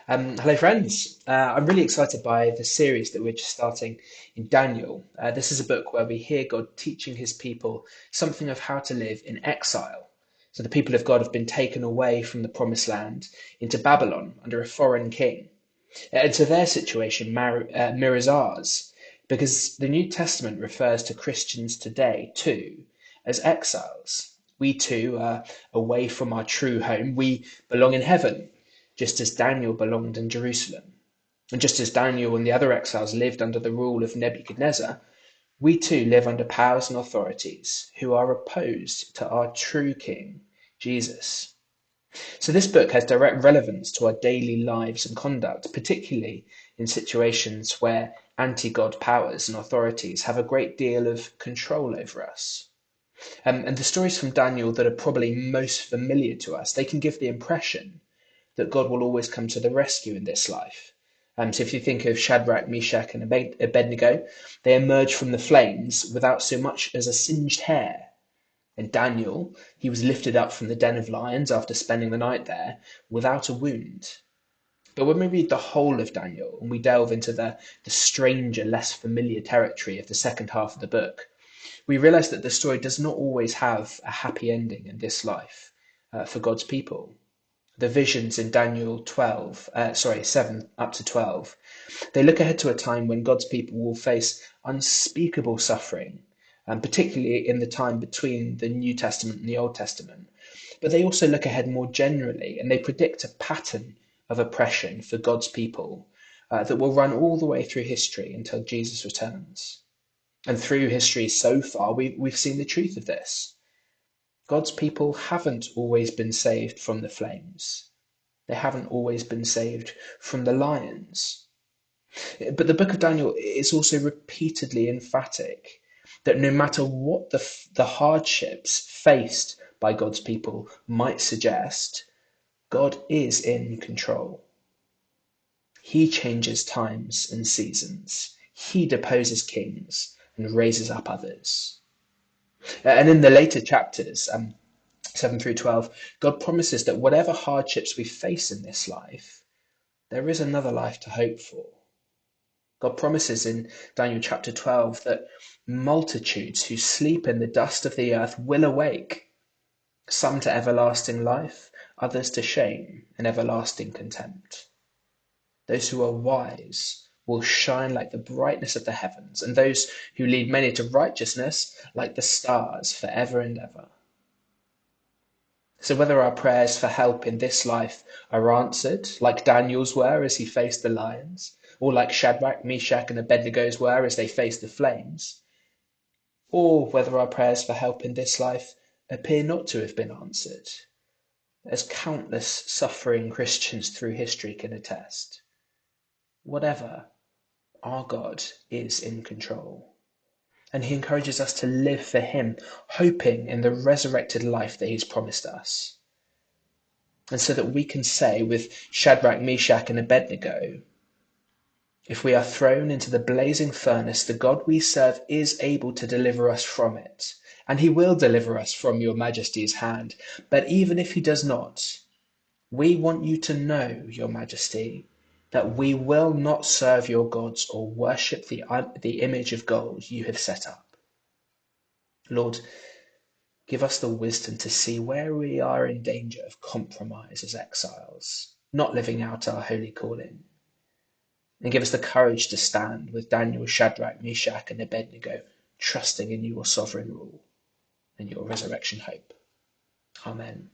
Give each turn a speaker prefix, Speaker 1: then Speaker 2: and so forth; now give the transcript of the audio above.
Speaker 1: Hello, friends. I'm really excited by the series that we're just starting in Daniel. This is a book where we hear God teaching his people something of how to live in exile. So, the people of God have been taken away from the promised land into Babylon under a foreign king. And so, their situation mirrors ours because the New Testament refers to Christians today too as exiles. We too are away from our true home. We belong in heaven just as Daniel belonged in Jerusalem. And just as Daniel and the other exiles lived under the rule of Nebuchadnezzar, we too live under powers and authorities who are opposed to our true King, Jesus. So this book has direct relevance to our daily lives and conduct, particularly in situations where anti-God powers and authorities have a great deal of control over us. And the stories from Daniel that are probably most familiar to us, they can give the impression that God will always come to the rescue in this life. So if you think of Shadrach, Meshach, and Abednego, they emerged from the flames without so much as a singed hair. And Daniel, he was lifted up from the den of lions after spending the night there without a wound. But when we read the whole of Daniel and we delve into the stranger, less familiar territory of the second half of the book, we realize that the story does not always have a happy ending in this life for God's people. The visions in Daniel 7 up to 12, they look ahead to a time when God's people will face unspeakable suffering, and particularly in the time between the New Testament and the Old Testament. But they also look ahead more generally, and they predict a pattern of oppression for God's people that will run all the way through history until Jesus returns. And through history so far, we've seen the truth of this. God's people haven't always been saved from the flames. They haven't always been saved from the lions. But the book of Daniel is also repeatedly emphatic that no matter what the hardships faced by God's people might suggest, God is in control. He changes times and seasons. He deposes kings and raises up others. And in the later chapters, 7 through 12, God promises that whatever hardships we face in this life, there is another life to hope for. God promises in Daniel chapter 12 that multitudes who sleep in the dust of the earth will awake, some to everlasting life, others to shame and everlasting contempt. Those who are wise will shine like the brightness of the heavens, and those who lead many to righteousness like the stars forever and ever. So whether our prayers for help in this life are answered, like Daniel's were as he faced the lions, or like Shadrach, Meshach, and Abednego's were as they faced the flames, or whether our prayers for help in this life appear not to have been answered, as countless suffering Christians through history can attest. Whatever, our God is in control. And he encourages us to live for him, hoping in the resurrected life that he's promised us. And so that we can say with Shadrach, Meshach, and Abednego, if we are thrown into the blazing furnace, the God we serve is able to deliver us from it, and he will deliver us from your majesty's hand. But even if he does not, we want you to know, your majesty, that we will not serve your gods or worship the image of gold you have set up. Lord, give us the wisdom to see where we are in danger of compromise as exiles, not living out our holy calling. And give us the courage to stand with Daniel, Shadrach, Meshach, and Abednego, trusting in your sovereign rule and your resurrection hope. Amen.